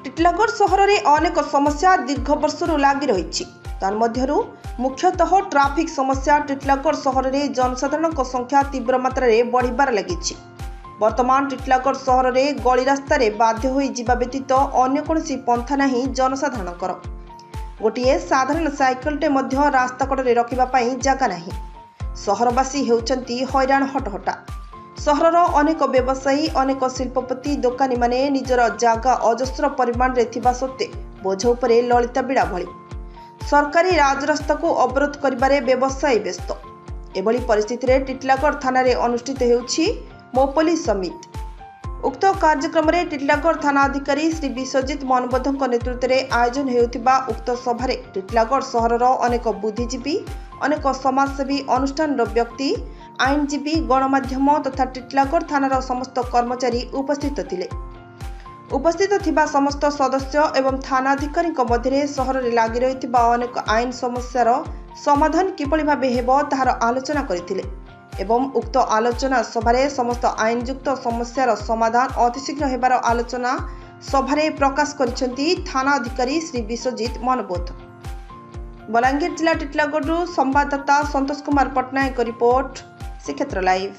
टिटलागढ़ सहर में अनेक समस्या दीर्घ वर्षर लगी रही तन्मध्यरु मुख्यतः ट्राफिक समस्या टिटलागढ़ सहर में जनसाधारण संख्या तीव्र मात्रा बढ़िबार लगी। वर्तमान टिटलागढ़ सहर में गली रास्तार बाध्य हो जावा व्यतीत अन्य कौन पंथा नहीं जनसाधारण गोटे साधारण साइकेलटे रास्ता कड़े रखिबाई जगह नहीं। सहरवासी होउचंती हैरान हटहटा। सहरर अनेक व्यवसायी अनेक शिल्पपति दोकानी माने निजर जागा अजस्र परिमाण रे थिबा सत्ते बोझ उपरे ललिता बिड़ा भली सरकारी राजरास्ता को अवरोध करिबारे व्यवसायी व्यस्त। एभली परिस्थिति रे टिटलागढ़ थाना रे अनुष्ठित हेउछि मो पुलिस समिति। उक्त कार्यक्रम रे टिटलागढ़ थाना अधिकारी श्री विश्वजित मनबोधक नेतृत्व में आयोजन हेउथिबा उक्त सभारे टिटलागढ़ सहरर अनेक बुद्धिजीवी अनेक समाजसेवी अनुष्ठान व्यक्ति आईनजीवी गणमाध्यम तथा टिटलागढ़ थानार समस्त कर्मचारी उपस्थित थिले। उपस्थित थिबा समस्त सदस्य एवं थानाधिकारी मध्य सहर में लगी रही अनेक आईन समस्यार समाधान किपरि भाबे हेबो ताहार आलोचना करथिले एवं उक्त आलोचना सभारे समस्त आईनयुक्त समस्यार समाधान अतिशीघ्र हेबार आलोचना सभारे प्रकाश करिसेंती थाना अधिकारी श्री विश्वजित मनबोध। बलांगीर जिला टिटलागढ़ संवाददाता संतोष कुमार पटनायक रिपोर्ट श्रीक्षेत्र लाइव।